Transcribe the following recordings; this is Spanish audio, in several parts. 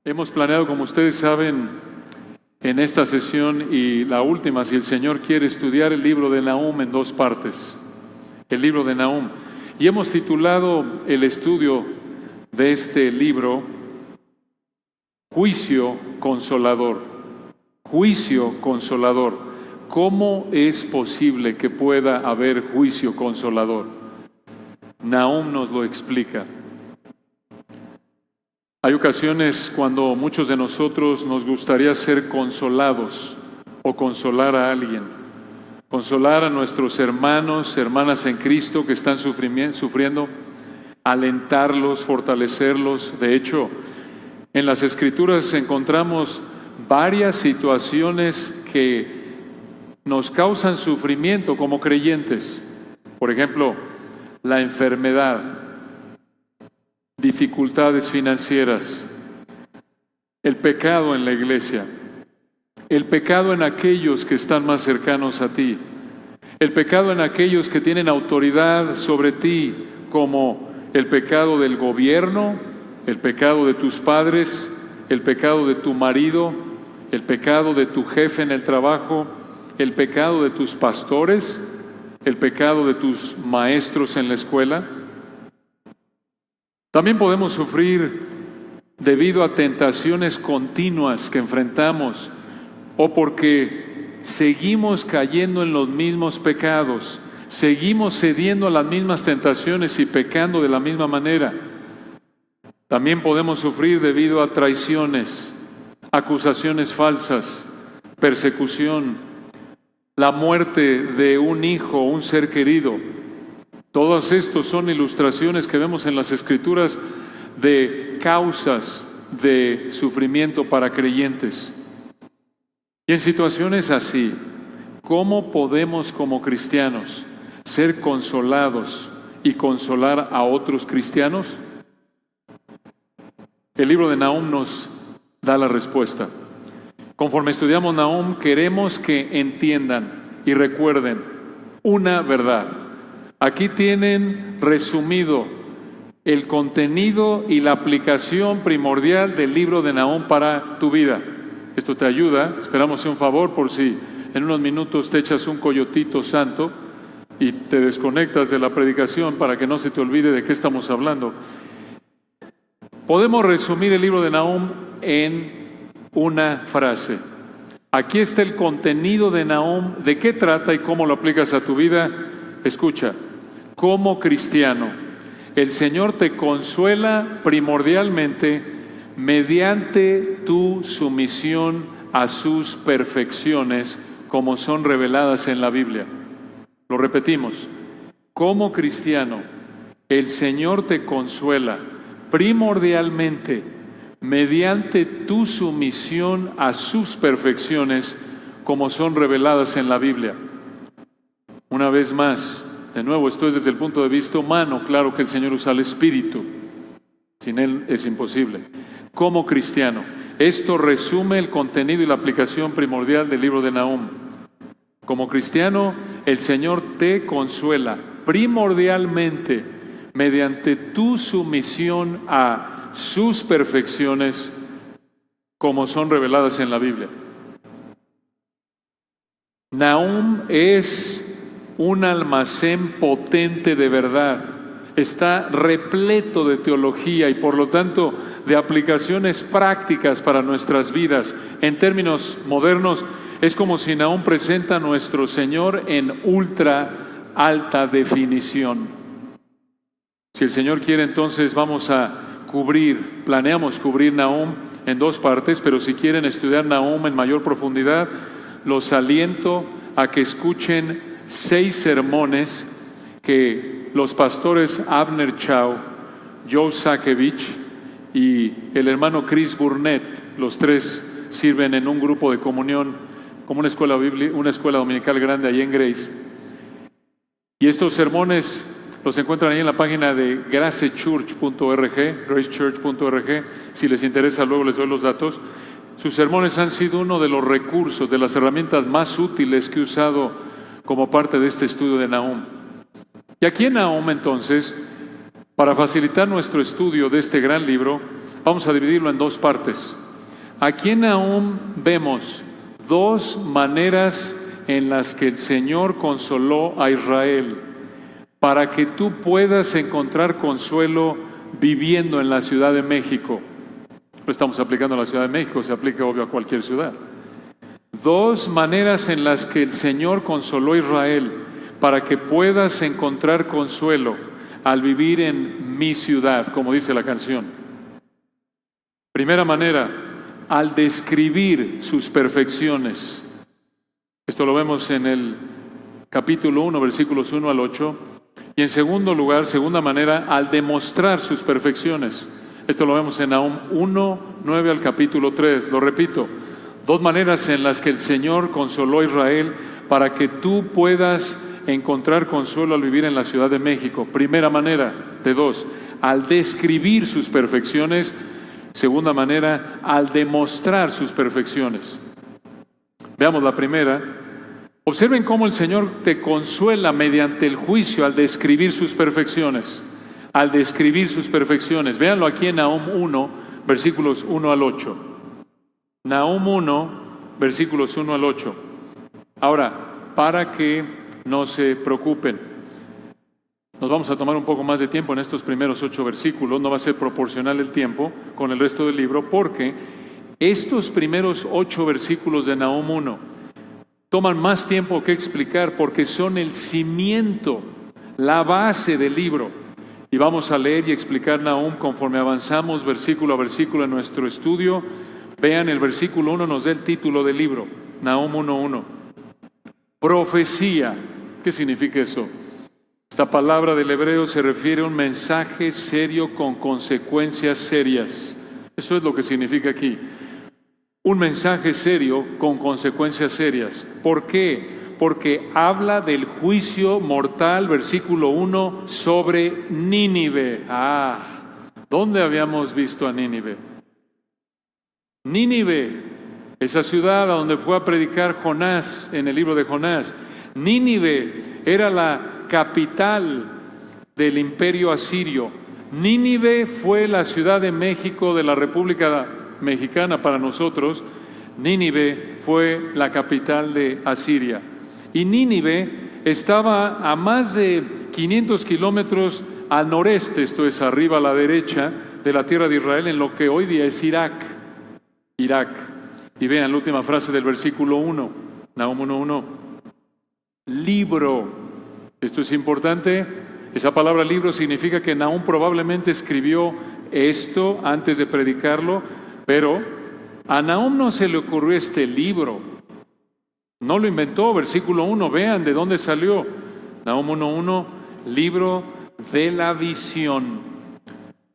Hemos planeado, como ustedes saben, en esta sesión y la última, si el Señor quiere, estudiar el libro de Nahum en dos partes. El libro de Nahum. Y hemos titulado el estudio de este libro Juicio Consolador. Juicio Consolador. ¿Cómo es posible que pueda haber juicio consolador? Nahum nos lo explica. Hay ocasiones cuando muchos de nosotros nos gustaría ser consolados o consolar a alguien, consolar a nuestros hermanos, hermanas en Cristo que están sufriendo, alentarlos, fortalecerlos. De hecho, en las Escrituras encontramos varias situaciones que nos causan sufrimiento como creyentes. Por ejemplo, la enfermedad, dificultades financieras, el pecado en la iglesia, el pecado en aquellos que están más cercanos a ti, el pecado en aquellos que tienen autoridad sobre ti, como el pecado del gobierno, el pecado de tus padres, el pecado de tu marido, el pecado de tu jefe en el trabajo, el pecado de tus pastores, el pecado de tus maestros en la escuela. También podemos sufrir debido a tentaciones continuas que enfrentamos o porque seguimos cayendo en los mismos pecados, seguimos cediendo a las mismas tentaciones y pecando de la misma manera. También podemos sufrir debido a traiciones, acusaciones falsas, persecución, la muerte de un hijo, un ser querido. Todos estos son ilustraciones que vemos en las Escrituras de causas de sufrimiento para creyentes. Y en situaciones así, ¿cómo podemos como cristianos ser consolados y consolar a otros cristianos? El libro de Nahum nos da la respuesta. Conforme estudiamos Nahum, queremos que entiendan y recuerden una verdad. Aquí tienen resumido el contenido y la aplicación primordial del libro de Nahum para tu vida. Esto te ayuda, esperamos sea un favor por si en unos minutos te echas un coyotito santo y te desconectas de la predicación para que no se te olvide de qué estamos hablando. Podemos resumir el libro de Nahum en una frase. Aquí está el contenido de Nahum, de qué trata y cómo lo aplicas a tu vida. Escucha, como cristiano, el Señor te consuela primordialmente mediante tu sumisión a sus perfecciones, como son reveladas en la Biblia. Lo repetimos, como cristiano, el Señor te consuela primordialmente mediante tu sumisión a sus perfecciones, como son reveladas en la Biblia. Una vez más, de nuevo, esto es desde el punto de vista humano. Claro que el Señor usa el Espíritu. Sin Él es imposible. Como cristiano, esto resume el contenido y la aplicación primordial del libro de Nahum. Como cristiano, el Señor te consuela primordialmente mediante tu sumisión a sus perfecciones, como son reveladas en la Biblia. Nahum es un almacén potente de verdad. Está repleto de teología y por lo tanto de aplicaciones prácticas para nuestras vidas. En términos modernos, es como si Nahum presenta a nuestro Señor en ultra alta definición. Si el Señor quiere, entonces vamos a planeamos cubrir Nahum en dos partes, pero si quieren estudiar Nahum en mayor profundidad, los aliento a que escuchen 6 sermones que los pastores Abner Chau, Joe Sakevich y el hermano Chris Burnett, los tres sirven en un grupo de comunión como una escuela dominical grande allí en Grace. Y estos sermones los encuentran ahí en la página de gracechurch.org, gracechurch.org. Si les interesa, luego les doy los datos. Sus sermones han sido uno de los recursos, de las herramientas más útiles que he usado como parte de este estudio de Nahum. Y aquí en Nahum, entonces, para facilitar nuestro estudio de este gran libro, Vamos a dividirlo en dos partes. Aquí en Nahum vemos dos maneras en las que el Señor consoló a Israel para que tú puedas encontrar consuelo viviendo en la Ciudad de México. Lo estamos aplicando a la Ciudad de México, se aplica obvio a cualquier ciudad. Dos maneras en las que el Señor consoló a Israel para que puedas encontrar consuelo al vivir en mi ciudad, como dice la canción. Primera manera, al describir sus perfecciones. Esto lo vemos en el capítulo 1, versículos 1 al 8. Y en segundo lugar, segunda manera, al demostrar sus perfecciones. Esto lo vemos en Nahum 1, 9 al capítulo 3. Lo repito, dos maneras en las que el Señor consoló a Israel para que tú puedas encontrar consuelo al vivir en la Ciudad de México. Primera manera, de dos, al describir sus perfecciones. Segunda manera, al demostrar sus perfecciones. Veamos la primera. Observen cómo el Señor te consuela mediante el juicio al describir sus perfecciones. Al describir sus perfecciones. Véanlo aquí en Nahum 1, versículos 1 al 8. Nahum 1, versículos 1 al 8. Ahora, para que no se preocupen, nos vamos a tomar un poco más de tiempo en estos primeros 8 versículos. No va a ser proporcional el tiempo con el resto del libro, porque estos primeros 8 versículos de Nahum 1 toman más tiempo que explicar porque son el cimiento, la base del libro. Y vamos a leer y explicar Nahum conforme avanzamos versículo a versículo en nuestro estudio. Vean, el versículo 1 nos da el título del libro, Nahum 1:1. Profecía. ¿Qué significa eso? Esta palabra del hebreo se refiere a un mensaje serio con consecuencias serias. Eso es lo que significa aquí. Un mensaje serio con consecuencias serias. ¿Por qué? Porque habla del juicio mortal, versículo 1, sobre Nínive. ¿Dónde habíamos visto a Nínive? Nínive, esa ciudad a donde fue a predicar Jonás en el libro de Jonás. Nínive era la capital del imperio asirio. Nínive fue la Ciudad de México de la República Mexicana para nosotros. Nínive fue la capital de Asiria. Y Nínive estaba a más de 500 kilómetros al noreste, esto es arriba a la derecha de la tierra de Israel, en lo que hoy día es Irak. Y vean la última frase del versículo 1, Nahum 1:1. Libro. Esto es importante. Esa palabra libro significa que Nahum probablemente escribió esto antes de predicarlo, pero a Nahum no se le ocurrió este libro. No lo inventó. Versículo 1, vean de dónde salió. Nahum 1:1, libro de la visión.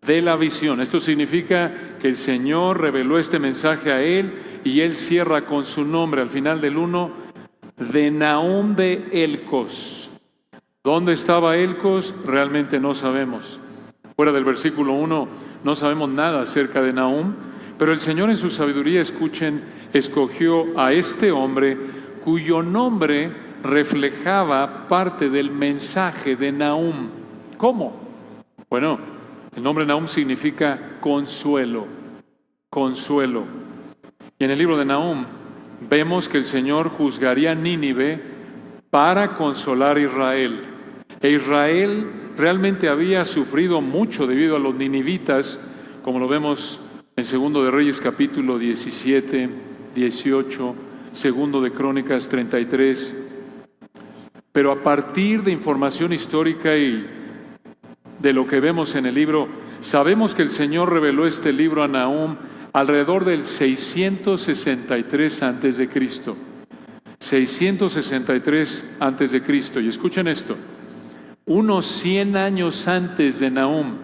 De la visión. Esto significa que el Señor reveló este mensaje a él y él cierra con su nombre al final del 1, de Nahum de Elcos. ¿Dónde estaba Elcos? Realmente no sabemos. Fuera del versículo 1 no sabemos nada acerca de Nahum, pero el Señor en su sabiduría, escuchen, escogió a este hombre cuyo nombre reflejaba parte del mensaje de Nahum. ¿Cómo? Bueno, el nombre Nahum significa consuelo, consuelo. Y en el libro de Nahum vemos que el Señor juzgaría a Nínive para consolar a Israel. E Israel realmente había sufrido mucho debido a los ninivitas, como lo vemos en 2 de Reyes capítulo 17, 18, 2 de Crónicas 33. Pero a partir de información histórica y de lo que vemos en el libro, sabemos que el Señor reveló este libro a Nahum alrededor del 663 antes de Cristo. 663 antes de Cristo. Y escuchen esto. Unos 100 años antes de Nahum,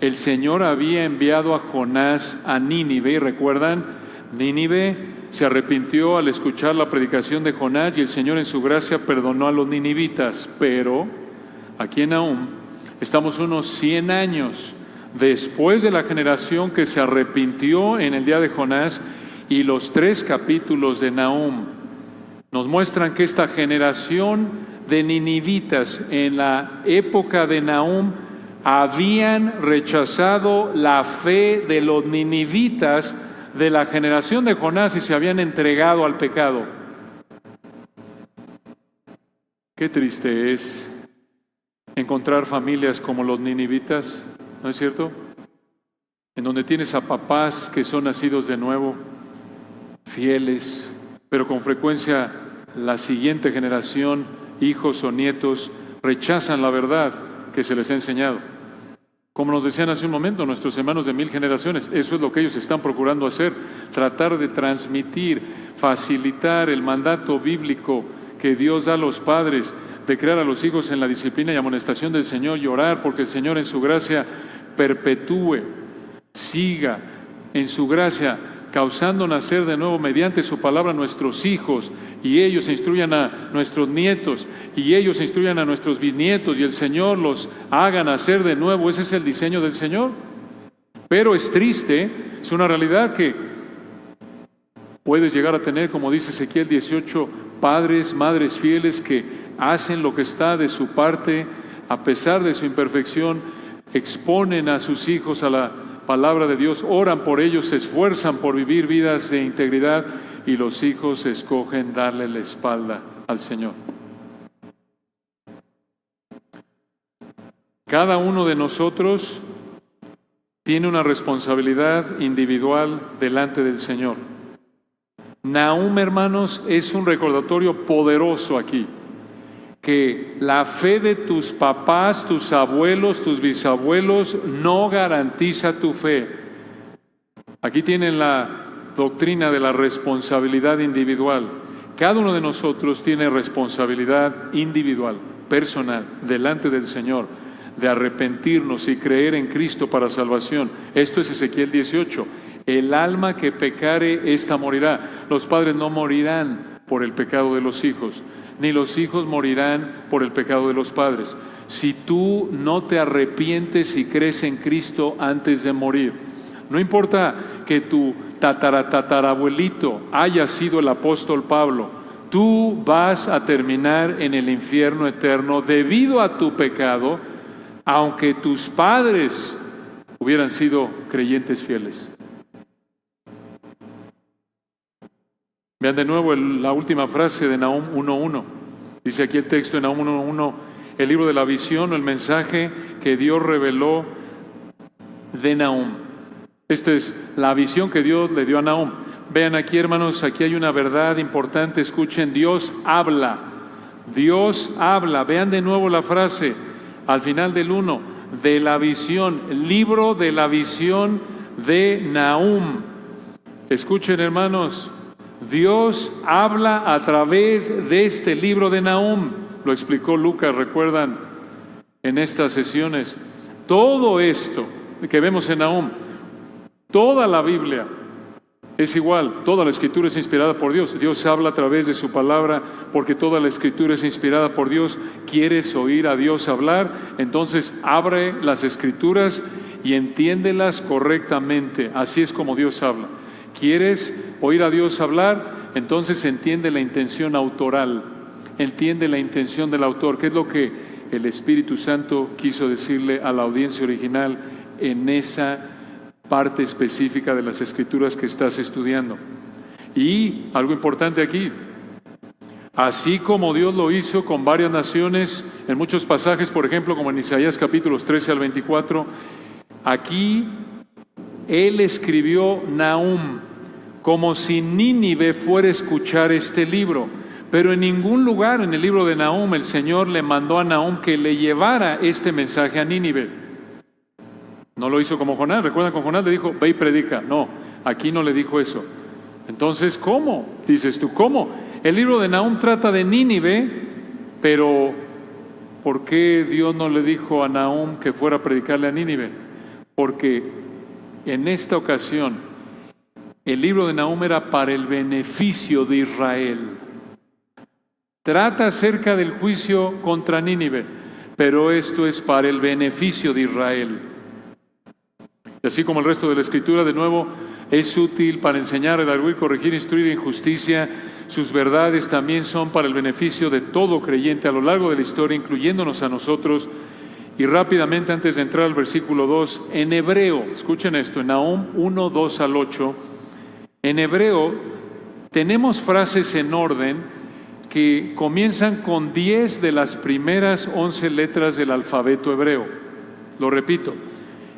el Señor había enviado a Jonás a Nínive. ¿Y recuerdan? Nínive se arrepintió al escuchar la predicación de Jonás y el Señor en su gracia perdonó a los ninivitas. Pero aquí en Nahum estamos unos 100 años después de la generación que se arrepintió en el día de Jonás, y los 3 capítulos de Nahum nos muestran que esta generación de ninivitas en la época de Nahum habían rechazado la fe de los ninivitas de la generación de Jonás y se habían entregado al pecado. Qué triste es encontrar familias como los ninivitas, ¿no es cierto? En donde tienes a papás que son nacidos de nuevo, fieles, pero con frecuencia la siguiente generación, hijos o nietos, rechazan la verdad que se les ha enseñado. Como nos decían hace un momento nuestros hermanos de 1000 generaciones, eso es lo que ellos están procurando hacer, tratar de transmitir, facilitar el mandato bíblico que Dios da a los padres, de crear a los hijos en la disciplina y amonestación del Señor y orar porque el Señor en su gracia perpetúe, siga en su gracia, causando nacer de nuevo mediante su palabra a nuestros hijos, y ellos instruyan a nuestros nietos, y ellos instruyan a nuestros bisnietos, y el Señor los haga nacer de nuevo. Ese es el diseño del Señor. Pero es triste, es una realidad que puedes llegar a tener, como dice Ezequiel 18, padres, madres fieles que hacen lo que está de su parte, a pesar de su imperfección, exponen a sus hijos a la palabra de Dios, oran por ellos, se esfuerzan por vivir vidas de integridad, y los hijos escogen darle la espalda al Señor. Cada uno de nosotros tiene una responsabilidad individual delante del Señor. Nahum, hermanos, es un recordatorio poderoso aquí, que la fe de tus papás, tus abuelos, tus bisabuelos no garantiza tu fe. Aquí tienen la doctrina de la responsabilidad individual. Cada uno de nosotros tiene responsabilidad individual, personal, delante del Señor, de arrepentirnos y creer en Cristo para salvación. Esto es Ezequiel 18. El alma que pecare, ésta morirá. Los padres no morirán por el pecado de los hijos, ni los hijos morirán por el pecado de los padres. Si tú no te arrepientes y crees en Cristo antes de morir, no importa que tu tatarabuelito haya sido el apóstol Pablo, tú vas a terminar en el infierno eterno debido a tu pecado, aunque tus padres hubieran sido creyentes fieles. Vean de nuevo la última frase de Nahum 1:1. Dice aquí el texto de Nahum 1:1, el libro de la visión o el mensaje que Dios reveló de Nahum. Esta es la visión que Dios le dio a Nahum. Vean aquí, hermanos, aquí hay una verdad importante. Escuchen, Dios habla. Dios habla. Vean de nuevo la frase al final del 1, de la visión, libro de la visión de Nahum. Escuchen, hermanos, Dios habla a través de este libro de Nahum. Lo explicó Lucas, recuerdan, en estas sesiones. Todo esto que vemos en Nahum, toda la Biblia es igual, toda la Escritura es inspirada por Dios. Dios habla a través de su palabra porque toda la Escritura es inspirada por Dios. ¿Quieres oír a Dios hablar? Entonces abre las Escrituras y entiéndelas correctamente. Así es como Dios habla. ¿Quieres oír a Dios hablar? Entonces entiende la intención autoral, entiende la intención del autor, qué es lo que el Espíritu Santo quiso decirle a la audiencia original en esa parte específica de las Escrituras que estás estudiando. Y algo importante aquí, así como Dios lo hizo con varias naciones, en muchos pasajes, por ejemplo, como en Isaías capítulos 13 al 24, aquí Él escribió Nahum como si Nínive fuera a escuchar este libro. Pero en ningún lugar en el libro de Nahum el Señor le mandó a Nahum que le llevara este mensaje a Nínive. No lo hizo como Jonás. ¿Recuerdan? Con Jonás le dijo, ve y predica. No, aquí no le dijo eso. Entonces, ¿cómo? Dices tú, ¿cómo? El libro de Nahum trata de Nínive, pero ¿por qué Dios no le dijo a Nahum que fuera a predicarle a Nínive? Porque en esta ocasión el libro de Nahum era para el beneficio de Israel. Trata acerca del juicio contra Nínive, pero esto es para el beneficio de Israel. Y así como el resto de la Escritura, de nuevo, es útil para enseñar, redarguir, corregir, instruir en justicia. Sus verdades también son para el beneficio de todo creyente a lo largo de la historia, incluyéndonos a nosotros. Y rápidamente, antes de entrar al versículo 2, en hebreo, escuchen esto, en Nahum 1, 2 al 8, en hebreo tenemos frases en orden que comienzan con 10 de las primeras 11 letras del alfabeto hebreo. Lo repito,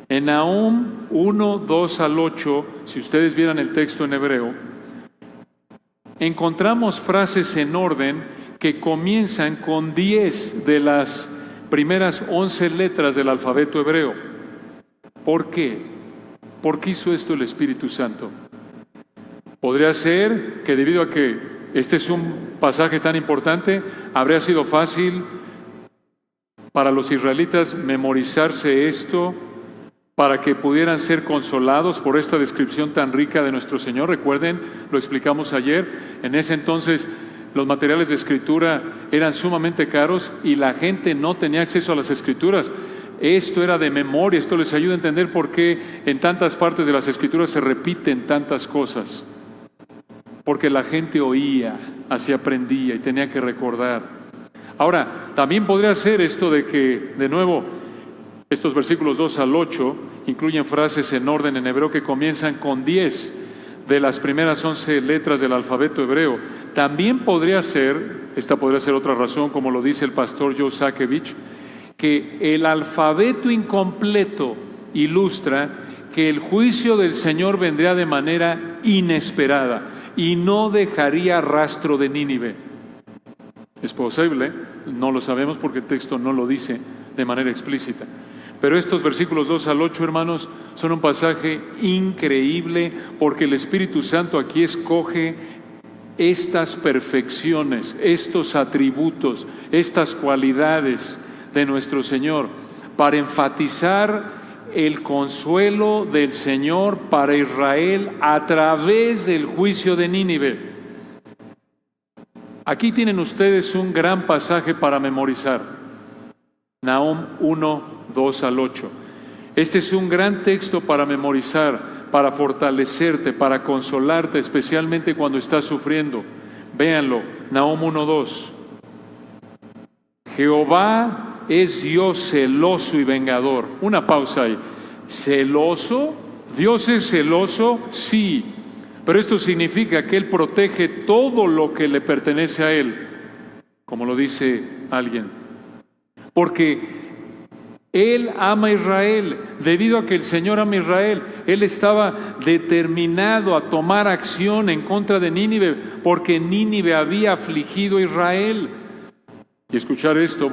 en Nahum 1, 2 al 8, si ustedes vieran el texto en hebreo, encontramos frases en orden que comienzan con 10 de las primeras 11 letras del alfabeto hebreo. ¿Por qué? ¿Por qué hizo esto el Espíritu Santo? Podría ser que debido a que este es un pasaje tan importante, habría sido fácil para los israelitas memorizarse esto para que pudieran ser consolados por esta descripción tan rica de nuestro Señor. Recuerden, lo explicamos ayer, en ese entonces los materiales de escritura eran sumamente caros y la gente no tenía acceso a las escrituras. Esto era de memoria, esto les ayuda a entender por qué en tantas partes de las escrituras se repiten tantas cosas. Porque la gente oía, así aprendía y tenía que recordar. Ahora, también podría ser esto de que, de nuevo, estos versículos 2 al 8 incluyen frases en orden en hebreo que comienzan con 10 de las primeras 11 letras del alfabeto hebreo. También podría ser, esta podría ser otra razón, como lo dice el pastor Joe Sakevich, que el alfabeto incompleto ilustra que el juicio del Señor vendría de manera inesperada y no dejaría rastro de Nínive. Es posible, no lo sabemos porque el texto no lo dice de manera explícita. Pero estos versículos 2 al 8, hermanos, son un pasaje increíble porque el Espíritu Santo aquí escoge estas perfecciones, estos atributos, estas cualidades de nuestro Señor para enfatizar el consuelo del Señor para Israel a través del juicio de Nínive. Aquí tienen ustedes un gran pasaje para memorizar. Nahum 1, 2 al 8. Este es un gran texto para memorizar, para fortalecerte, para consolarte, especialmente cuando estás sufriendo. Véanlo, Nahum 1, 2. Jehová es Dios celoso y vengador. Una pausa ahí. ¿Celoso? ¿Dios es celoso? Sí. Pero esto significa que Él protege todo lo que le pertenece a Él, como lo dice alguien. Porque Él ama a Israel. Debido a que el Señor ama a Israel, Él estaba determinado a tomar acción en contra de Nínive, porque Nínive había afligido a Israel. Y escuchar esto,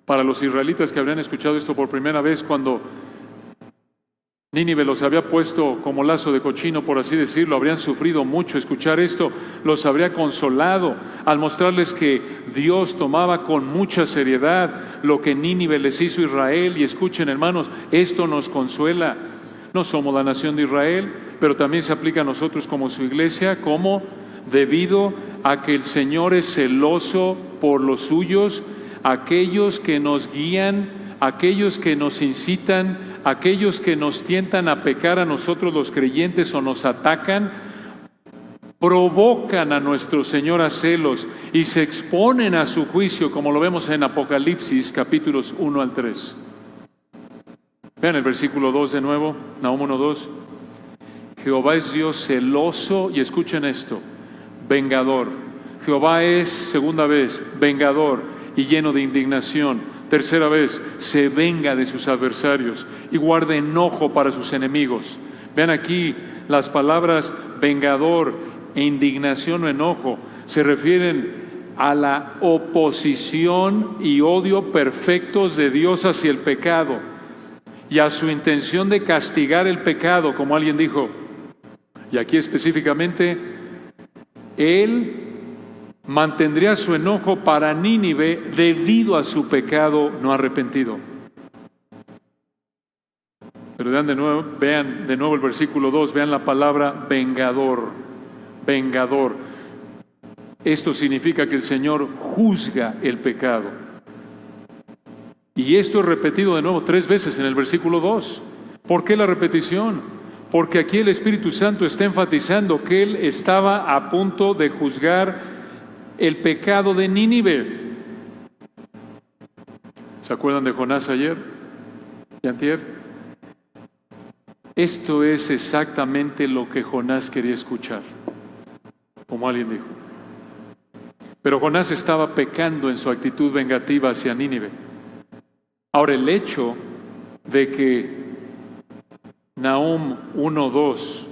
para los israelitas que habrían escuchado esto por primera vez cuando Nínive los había puesto como lazo de cochino, por así decirlo, habrían sufrido mucho. Escuchar esto los habría consolado al mostrarles que Dios tomaba con mucha seriedad lo que Nínive les hizo a Israel. Y escuchen, hermanos, esto nos consuela. No somos la nación de Israel, pero también se aplica a nosotros como su iglesia, como debido a que el Señor es celoso por los suyos, aquellos que nos guían, aquellos que nos incitan, aquellos que nos tientan a pecar a nosotros los creyentes o nos atacan, provocan a nuestro Señor a celos y se exponen a su juicio, como lo vemos en Apocalipsis capítulos 1 al 3. Vean el versículo 2 de nuevo, Nahum 1, 2. Jehová es Dios celoso, y escuchen esto, vengador. Jehová es, segunda vez, vengador y lleno de indignación. Tercera vez, se venga de sus adversarios y guarda enojo para sus enemigos. Vean aquí las palabras vengador e indignación o enojo. Se refieren a la oposición y odio perfectos de Dios hacia el pecado y a su intención de castigar el pecado, como alguien dijo. Y aquí específicamente, Él mantendría su enojo para Nínive debido a su pecado no arrepentido. Pero vean de nuevo el versículo 2, vean la palabra vengador, vengador. Esto significa que el Señor juzga el pecado. Y esto es repetido de nuevo 3 veces en el versículo 2. ¿Por qué la repetición? Porque aquí el Espíritu Santo está enfatizando que Él estaba a punto de juzgar el pecado de Nínive. ¿Se acuerdan de Jonás ayer y antier? Esto es exactamente lo que Jonás quería escuchar, como alguien dijo. Pero Jonás estaba pecando en su actitud vengativa hacia Nínive. Ahora, el hecho de que Nahum 1:2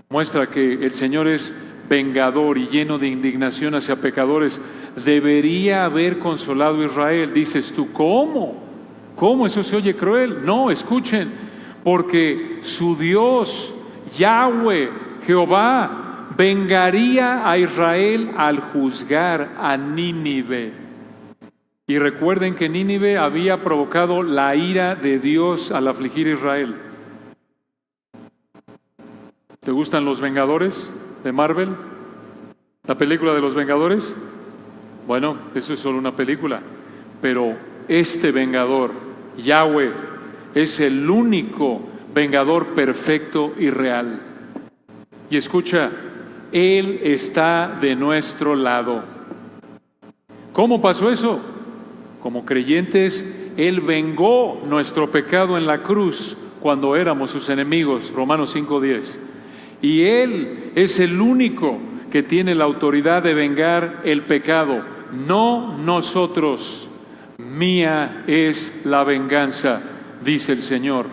muestra que el Señor es vengador y lleno de indignación hacia pecadores, debería haber consolado a Israel. Dices tú, ¿cómo? ¿Cómo? Eso se oye cruel. No, escuchen, porque su Dios, Yahweh, Jehová, vengaría a Israel al juzgar a Nínive. Y recuerden que Nínive había provocado la ira de Dios al afligir a Israel. ¿Te gustan los Vengadores de Marvel? ¿La película de los Vengadores? Bueno, eso es solo una película, pero este vengador, Yahweh, es el único vengador perfecto y real. Y escucha, Él está de nuestro lado. ¿Cómo pasó eso? Como creyentes, Él vengó nuestro pecado en la cruz cuando éramos sus enemigos, Romanos 5:10. Y Él es el único que tiene la autoridad de vengar el pecado, no nosotros. Mía es la venganza, dice el Señor.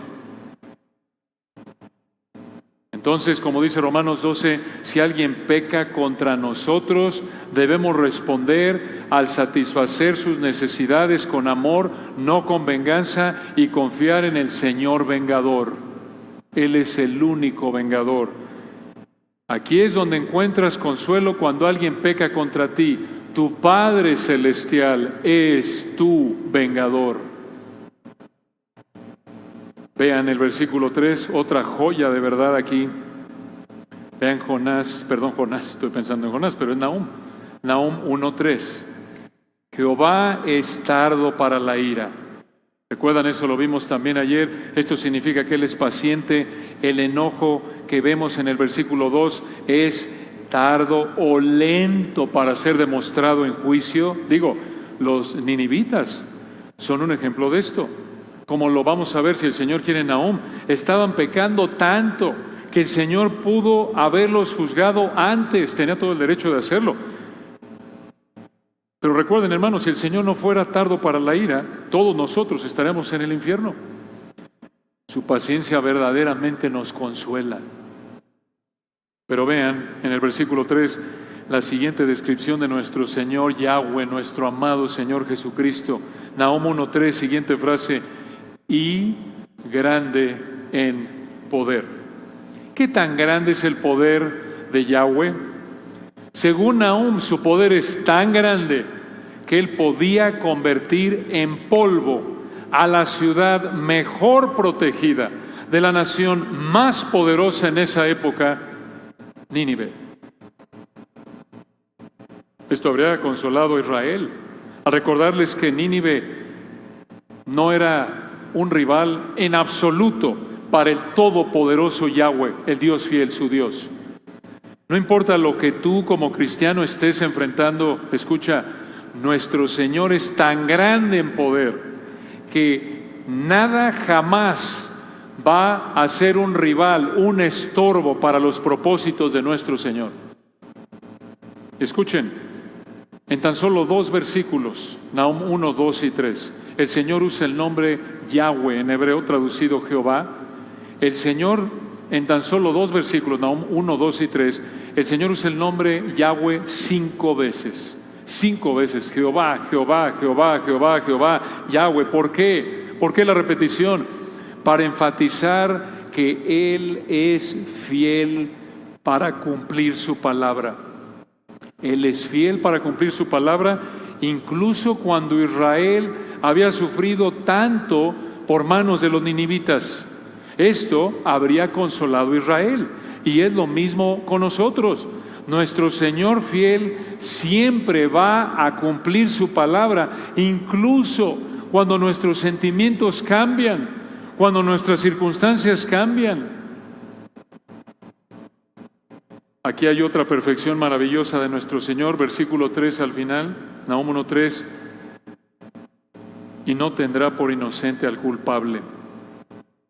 Entonces, como dice Romanos 12, si alguien peca contra nosotros, debemos responder al satisfacer sus necesidades con amor, no con venganza, y confiar en el Señor vengador. Él es el único vengador. Aquí es donde encuentras consuelo cuando alguien peca contra ti. Tu Padre Celestial es tu vengador. Vean el versículo 3, otra joya de verdad aquí. Vean Jonás, estoy pensando en Jonás, pero es Nahum 1:3. Jehová es tardo para la ira. ¿Recuerdan eso? Lo vimos también ayer. Esto significa que Él es paciente. El enojo que vemos en el versículo 2 es tardo o lento para ser demostrado en juicio. Digo, los ninivitas son un ejemplo de esto. Como lo vamos a ver si el Señor quiere en Nahum, estaban pecando tanto que el Señor pudo haberlos juzgado antes, tenía todo el derecho de hacerlo. Pero recuerden, hermanos, si el Señor no fuera tardo para la ira, todos nosotros estaremos en el infierno. Su paciencia verdaderamente nos consuela. Pero vean en el versículo 3 la siguiente descripción de nuestro Señor Yahweh, nuestro amado Señor Jesucristo. Nahum 1:3, siguiente frase: y grande en poder. ¿Qué tan grande es el poder de Yahweh? Según Nahum, su poder es tan grande que Él podía convertir en polvo a la ciudad mejor protegida de la nación más poderosa en esa época, Nínive. Esto habría consolado a Israel al recordarles que Nínive no era un rival en absoluto para el todopoderoso Yahweh, el Dios fiel, su Dios. No importa lo que tú como cristiano estés enfrentando, escucha, nuestro Señor es tan grande en poder que nada jamás va a ser un rival, un estorbo para los propósitos de nuestro Señor. Escuchen, en tan solo 2 versículos, Nahum 1, 2 y 3, el Señor usa el nombre Yahweh, en hebreo traducido Jehová. El Señor, en tan solo 2 versículos, Nahum 1, 2 y 3, el Señor usa el nombre Yahweh 5 veces. 5 veces, Jehová, Jehová, Jehová, Jehová, Jehová, Yahweh. ¿Por qué? ¿Por qué la repetición? Para enfatizar que Él es fiel para cumplir su palabra. Él es fiel para cumplir su palabra, incluso cuando Israel había sufrido tanto por manos de los ninivitas. Esto habría consolado a Israel, y es lo mismo con nosotros. Nuestro Señor fiel siempre va a cumplir su palabra, incluso cuando nuestros sentimientos cambian, cuando nuestras circunstancias cambian. Aquí hay otra perfección maravillosa de nuestro Señor, versículo 3 al final, Nahum 1:3. y no tendrá por inocente al culpable.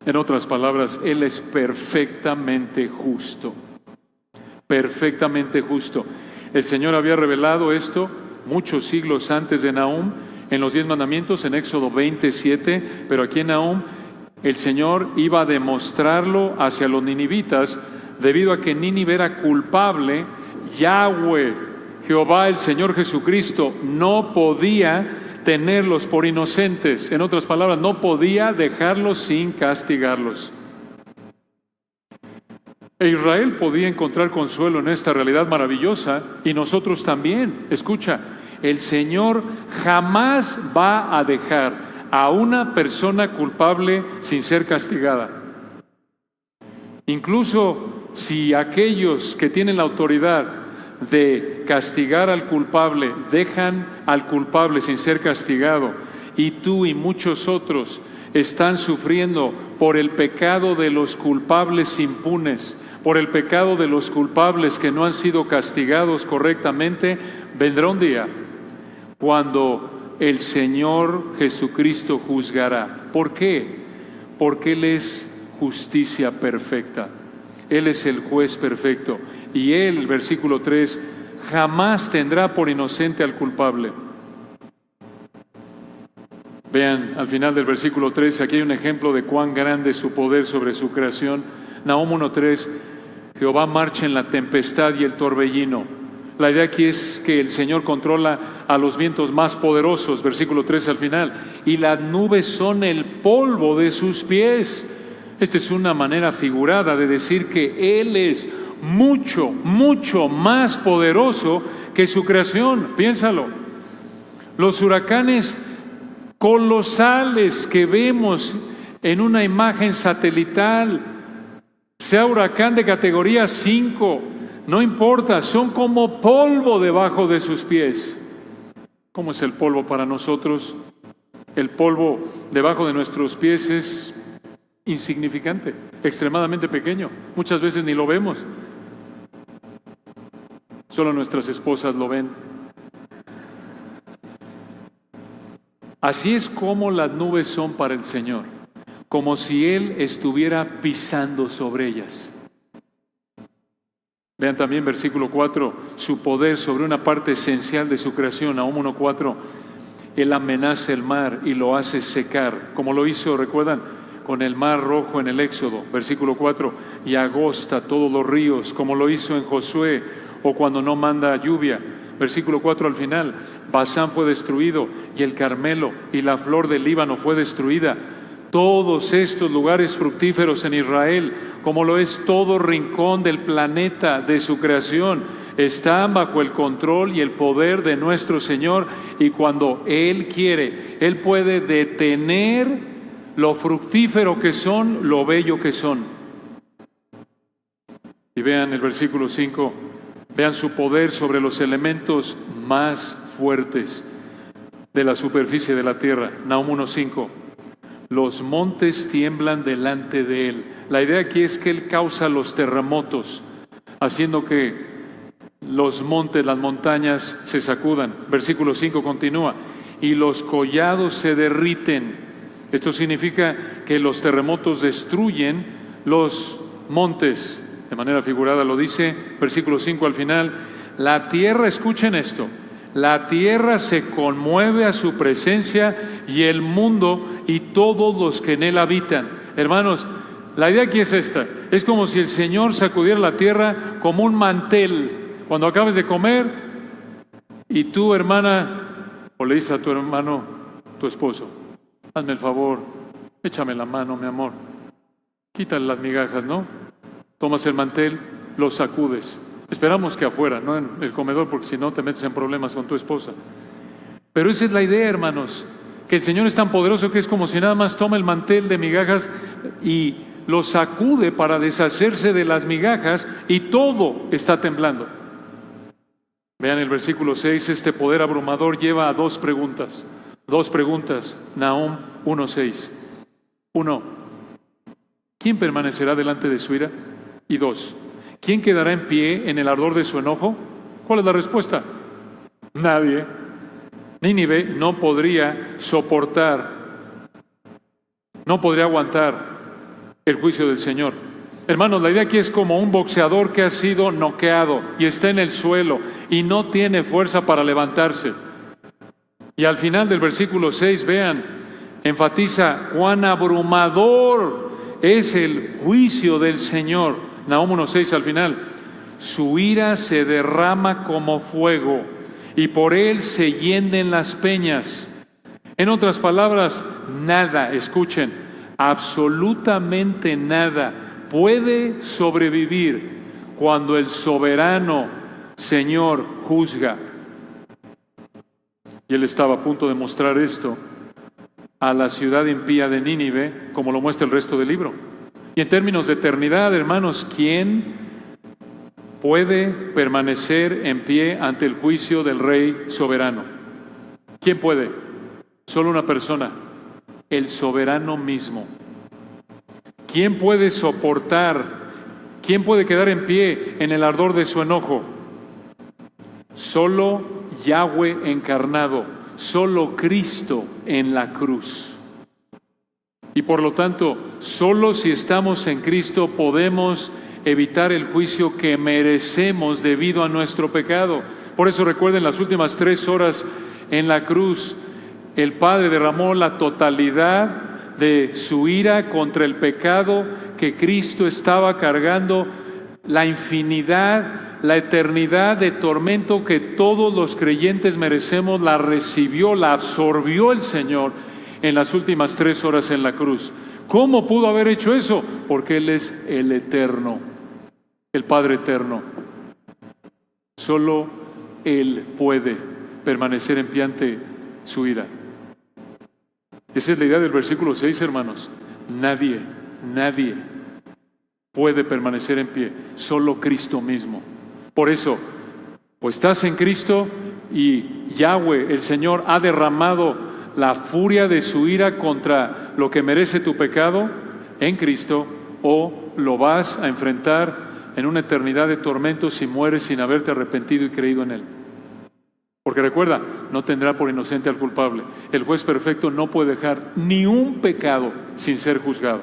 En otras palabras, Él es perfectamente justo. Perfectamente justo. El Señor había revelado esto muchos siglos antes de Nahum, en los 10 mandamientos, en Éxodo 27, pero aquí en Nahum el Señor iba a demostrarlo hacia los ninivitas, debido a que Nínive era culpable. Yahweh, Jehová, el Señor Jesucristo, no podía tenerlos por inocentes. En otras palabras, no podía dejarlos sin castigarlos. E Israel podía encontrar consuelo en esta realidad maravillosa, y nosotros también. Escucha, el Señor jamás va a dejar a una persona culpable sin ser castigada. Incluso si aquellos que tienen la autoridad de castigar al culpable dejan al culpable sin ser castigado, y tú y muchos otros están sufriendo por el pecado de los culpables impunes, por el pecado de los culpables que no han sido castigados correctamente, vendrá un día cuando el Señor Jesucristo juzgará. ¿Por qué? Porque Él es justicia perfecta. Él es el juez perfecto. Y Él, versículo 3, jamás tendrá por inocente al culpable. Vean, al final del versículo 3, aquí hay un ejemplo de cuán grande es su poder sobre su creación. Nahum 1:3, Jehová marcha en la tempestad y el torbellino. La idea aquí es que el Señor controla a los vientos más poderosos, versículo 3 al final, y las nubes son el polvo de sus pies. Esta es una manera figurada de decir que Él es mucho, mucho más poderoso que su creación. Piénsalo. Los huracanes colosales que vemos en una imagen satelital, sea huracán de categoría 5, no importa, son como polvo debajo de sus pies. ¿Cómo es el polvo para nosotros? El polvo debajo de nuestros pies es insignificante, extremadamente pequeño. Muchas veces ni lo vemos. Solo nuestras esposas lo ven. Así es como las nubes son para el Señor, como si Él estuviera pisando sobre ellas. Vean también versículo 4, su poder sobre una parte esencial de su creación. Nahum 1:4, Él amenaza el mar y lo hace secar, como lo hizo, recuerdan, con el mar rojo en el Éxodo, versículo 4, y agosta todos los ríos, como lo hizo en Josué, o cuando no manda lluvia. Versículo 4 al final, Basán fue destruido, y el Carmelo y la flor del Líbano fue destruida. Todos estos lugares fructíferos en Israel, como lo es todo rincón del planeta de su creación, están bajo el control y el poder de nuestro Señor, y cuando Él quiere, Él puede detener lo fructífero que son, lo bello que son. Y vean el versículo 5, vean su poder sobre los elementos más fuertes de la superficie de la tierra. Nahum 1:5, los montes tiemblan delante de Él. La idea aquí es que Él causa los terremotos, haciendo que los montes, las montañas se sacudan. Versículo 5 continúa, y los collados se derriten. Esto significa que los terremotos destruyen los montes. De manera figurada lo dice, versículo 5 al final, la tierra, escuchen esto, la tierra se conmueve a su presencia y el mundo y todos los que en él habitan. Hermanos, la idea aquí es esta, es como si el Señor sacudiera la tierra como un mantel. Cuando acabes de comer y tú, hermana, o le dices a tu hermano, tu esposo, hazme el favor, échame la mano, mi amor, quítale las migajas, ¿no? Tomas el mantel, lo sacudes. Esperamos que afuera, no en el comedor, porque si no te metes en problemas con tu esposa. Pero esa es la idea, hermanos, que el Señor es tan poderoso que es como si nada más toma el mantel de migajas y lo sacude para deshacerse de las migajas y todo está temblando. Vean el versículo 6, este poder abrumador lleva a dos preguntas. Nahum 1:6. 1, ¿quién permanecerá delante de su ira? Y 2, ¿quién quedará en pie en el ardor de su enojo? ¿Cuál es la respuesta? Nadie. Nínive no podría soportar, no podría aguantar el juicio del Señor. Hermanos, la idea aquí es como un boxeador que ha sido noqueado y está en el suelo y no tiene fuerza para levantarse. Y al final del versículo 6, vean, enfatiza cuán abrumador es el juicio del Señor. Nahum 1:6 al final. Su ira se derrama como fuego y por él se hienden las peñas. En otras palabras, nada, escuchen, absolutamente nada puede sobrevivir cuando el soberano Señor juzga. Y él estaba a punto de mostrar esto a la ciudad impía de Nínive, como lo muestra el resto del libro. Y en términos de eternidad, hermanos, ¿quién puede permanecer en pie ante el juicio del Rey soberano? ¿Quién puede? Solo una persona, el soberano mismo. ¿Quién puede soportar? ¿Quién puede quedar en pie en el ardor de su enojo? Solo Yahweh encarnado, solo Cristo en la cruz. Y por lo tanto, solo si estamos en Cristo podemos evitar el juicio que merecemos debido a nuestro pecado. Por eso recuerden las últimas 3 horas en la cruz, el Padre derramó la totalidad de su ira contra el pecado que Cristo estaba cargando, la infinidad, la eternidad de tormento que todos los creyentes merecemos, la recibió, la absorbió el Señor en las últimas 3 horas en la cruz. ¿Cómo pudo haber hecho eso? Porque Él es el eterno, el Padre eterno. Solo Él puede permanecer en pie ante su ira. Esa es la idea del versículo 6, hermanos. Nadie puede permanecer en pie, solo Cristo mismo. Por eso, o estás en Cristo y Yahweh, el Señor, ha derramado la furia de su ira contra lo que merece tu pecado en Cristo, o lo vas a enfrentar en una eternidad de tormentos si mueres sin haberte arrepentido y creído en Él. Porque recuerda, no tendrá por inocente al culpable. El juez perfecto no puede dejar ni un pecado sin ser juzgado.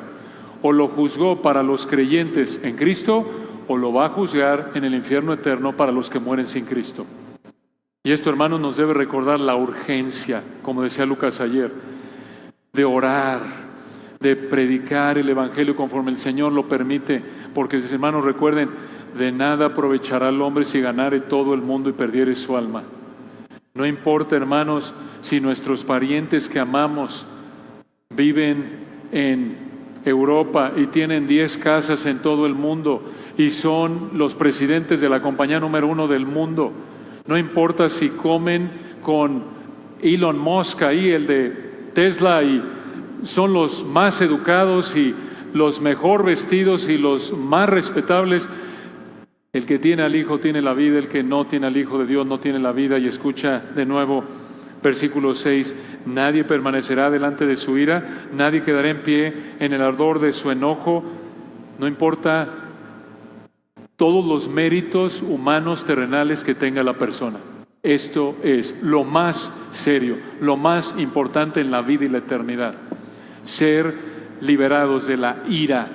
O lo juzgó para los creyentes en Cristo, o lo va a juzgar en el infierno eterno para los que mueren sin Cristo. Y esto, hermanos, nos debe recordar la urgencia, como decía Lucas ayer, de orar, de predicar el Evangelio conforme el Señor lo permite. Porque, hermanos, recuerden, de nada aprovechará el hombre si ganare todo el mundo y perdiere su alma. No importa, hermanos, si nuestros parientes que amamos viven en Europa y tienen 10 casas en todo el mundo y son los presidentes de la compañía número 1 del mundo. No importa si comen con Elon Musk ahí, el de Tesla, y son los más educados y los mejor vestidos y los más respetables. El que tiene al Hijo tiene la vida, el que no tiene al Hijo de Dios no tiene la vida. Y escucha de nuevo versículo 6, nadie permanecerá delante de su ira, nadie quedará en pie en el ardor de su enojo. No importa todos los méritos humanos terrenales que tenga la persona. Esto es lo más serio, lo más importante en la vida y la eternidad. Ser liberados de la ira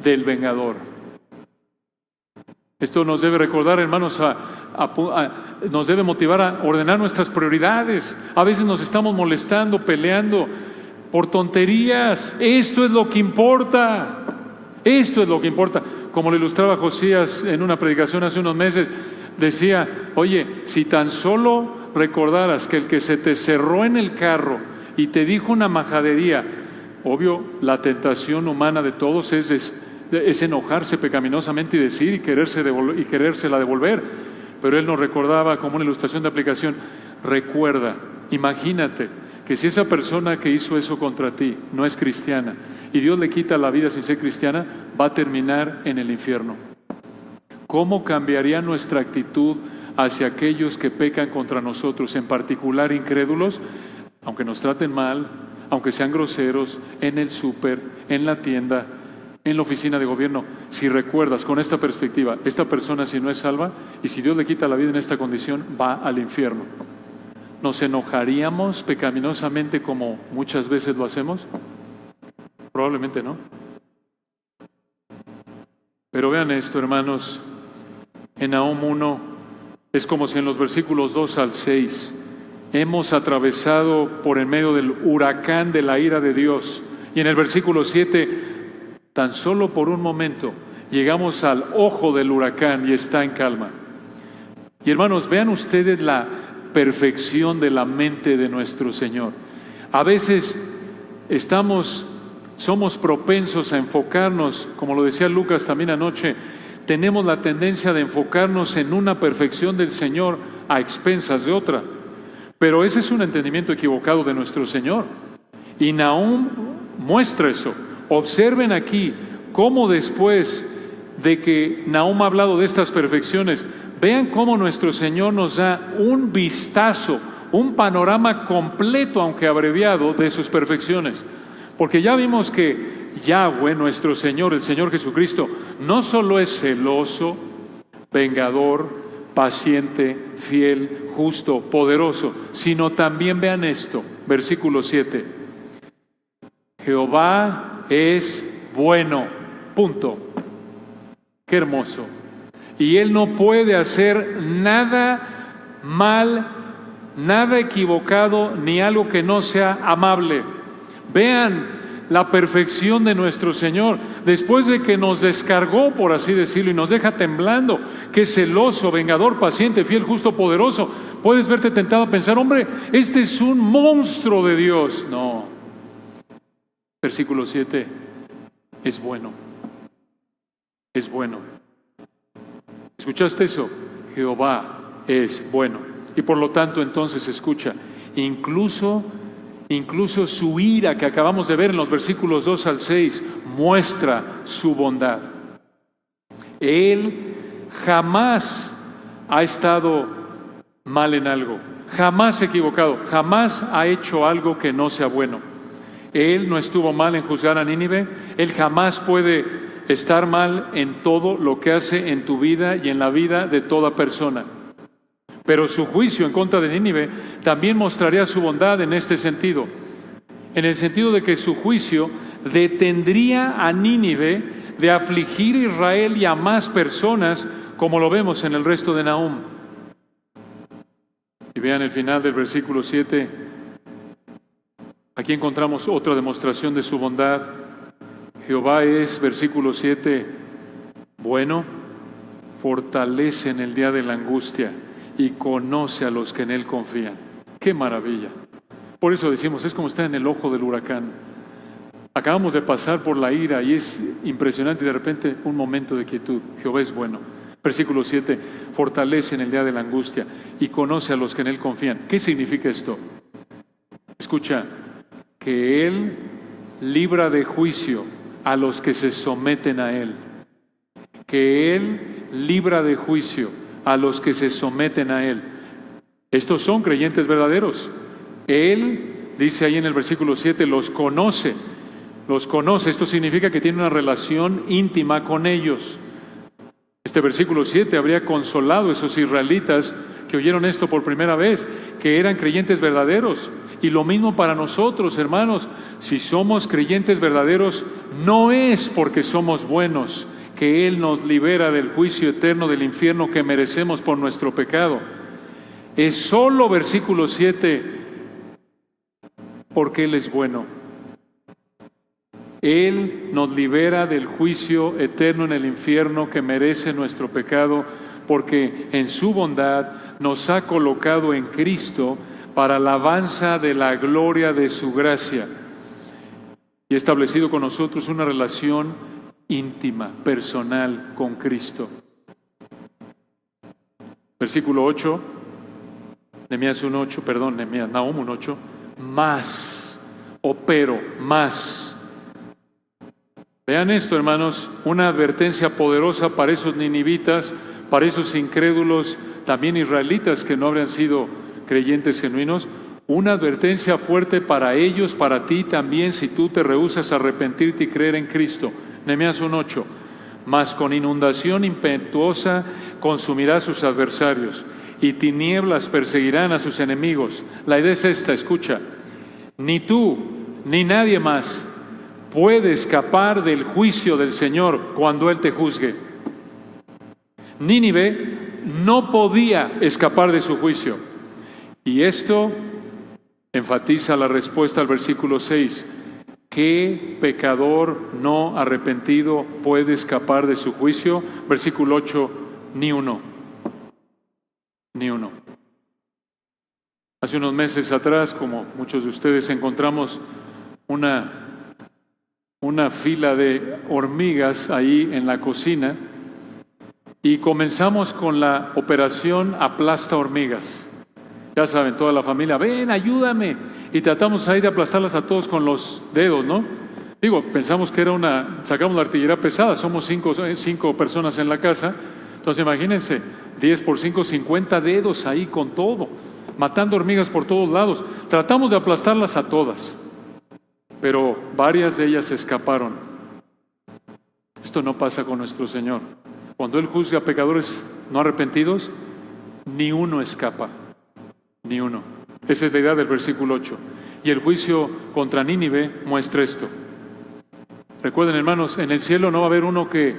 del vengador. Esto nos debe recordar, hermanos, nos debe motivar a ordenar nuestras prioridades. A veces nos estamos molestando, peleando por tonterías. Esto es lo que importa. Esto es lo que importa. Como lo ilustraba Josías en una predicación hace unos meses, decía, oye, si tan solo recordaras que el que se te cerró en el carro y te dijo una majadería, obvio, la tentación humana de todos es enojarse pecaminosamente y decir y querérsela devolver. Pero él nos recordaba como una ilustración de aplicación, recuerda, imagínate que si esa persona que hizo eso contra ti no es cristiana y Dios le quita la vida sin ser cristiana, va a terminar en el infierno. ¿Cómo cambiaría nuestra actitud hacia aquellos que pecan contra nosotros, en particular incrédulos, aunque nos traten mal, aunque sean groseros, en el súper, en la tienda, en la oficina de gobierno? Si recuerdas con esta perspectiva, esta persona si no es salva y si Dios le quita la vida en esta condición, va al infierno. ¿nos enojaríamos pecaminosamente como muchas veces lo hacemos? Probablemente no. Pero vean esto, hermanos, en Nahum 1 es como si en los versículos 2 al 6 hemos atravesado por en medio del huracán de la ira de Dios. Y en el versículo 7, tan solo por un momento, llegamos al ojo del huracán y está en calma. Y hermanos, vean ustedes la perfección de la mente de nuestro Señor. A veces somos propensos a enfocarnos, como lo decía Lucas también anoche, tenemos la tendencia de enfocarnos en una perfección del Señor a expensas de otra. Pero ese es un entendimiento equivocado de nuestro Señor. Y Nahum muestra eso. Observen aquí cómo después de que Nahum ha hablado de estas perfecciones, vean cómo nuestro Señor nos da un vistazo, un panorama completo, aunque abreviado, de sus perfecciones. Porque ya vimos que Yahweh, nuestro Señor, el Señor Jesucristo, no solo es celoso, vengador, paciente, fiel, justo, poderoso, sino también, vean esto, versículo 7. Jehová es bueno, punto. Qué hermoso. Y Él no puede hacer nada mal, nada equivocado, ni algo que no sea amable. Vean la perfección de nuestro Señor. Después de que nos descargó, por así decirlo, y nos deja temblando, que es celoso, vengador, paciente, fiel, justo, poderoso, puedes verte tentado a pensar, hombre, este es un monstruo de Dios. No. Versículo 7, es bueno. Es bueno. ¿Escuchaste eso? Jehová es bueno. Y por lo tanto, entonces, escucha, incluso su ira que acabamos de ver en los versículos 2 al 6 muestra su bondad. Él jamás ha estado mal en algo, jamás se ha equivocado, jamás ha hecho algo que no sea bueno. Él no estuvo mal en juzgar a Nínive, Él jamás puede estar mal en todo lo que hace en tu vida y en la vida de toda persona. Pero su juicio en contra de Nínive también mostraría su bondad en este sentido. En el sentido de que su juicio detendría a Nínive de afligir a Israel y a más personas, como lo vemos en el resto de Nahum. Y vean el final del versículo 7. Aquí encontramos otra demostración de su bondad. Jehová es, versículo 7, bueno, fortalece en el día de la angustia y conoce a los que en Él confían. ¡Qué maravilla! Por eso decimos, es como estar en el ojo del huracán. Acabamos de pasar por la ira y es impresionante y de repente un momento de quietud. Jehová es bueno. Versículo 7, fortalece en el día de la angustia y conoce a los que en Él confían. ¿Qué significa esto? Escucha, que Él libra de juicio a los que se someten a Él. Que Él libra de juicio a los que se someten a Él. Estos son creyentes verdaderos. Él, dice ahí en el versículo 7, los conoce. Los conoce. Esto significa que tiene una relación íntima con ellos. Este versículo 7 habría consolado a esos israelitas que oyeron esto por primera vez, que eran creyentes verdaderos. Y lo mismo para nosotros, hermanos. Si somos creyentes verdaderos, no es porque somos buenos que Él nos libera del juicio eterno del infierno que merecemos por nuestro pecado. Es solo versículo 7, porque Él es bueno. Él nos libera del juicio eterno en el infierno que merece nuestro pecado, porque en su bondad nos ha colocado en Cristo para alabanza de la gloria de su gracia y establecido con nosotros una relación íntima, personal con Cristo. Versículo 8, Nahum 1:8, más, o pero, más. Vean esto, hermanos, una advertencia poderosa para esos ninivitas, para esos incrédulos, también israelitas que no habrían sido creyentes genuinos, una advertencia fuerte para ellos, para ti también, si tú te rehusas a arrepentirte y creer en Cristo. Nehemías 1:8, mas con inundación impetuosa consumirá a sus adversarios, y tinieblas perseguirán a sus enemigos. La idea es esta, escucha, ni tú ni nadie más puede escapar del juicio del Señor cuando Él te juzgue. Nínive no podía escapar de su juicio. Y esto enfatiza la respuesta al versículo 6. ¿Qué pecador no arrepentido puede escapar de su juicio? Versículo 8, ni uno. Ni uno. Hace unos meses atrás, como muchos de ustedes, encontramos una fila de hormigas ahí en la cocina y comenzamos con la operación Aplasta Hormigas. Ya saben, toda la familia, ven, ayúdame. Y tratamos ahí de aplastarlas a todos con los dedos, ¿no? Digo, pensamos que sacamos la artillería pesada, somos cinco personas en la casa. Entonces imagínense, 10 por 5, 50 dedos ahí con todo, matando hormigas por todos lados. Tratamos de aplastarlas a todas, pero varias de ellas escaparon. Esto no pasa con nuestro Señor. Cuando Él juzga a pecadores no arrepentidos, ni uno escapa, ni uno. Esa es la idea del versículo 8. Y el juicio contra Nínive muestra esto. Recuerden, hermanos, en el cielo no va a haber uno que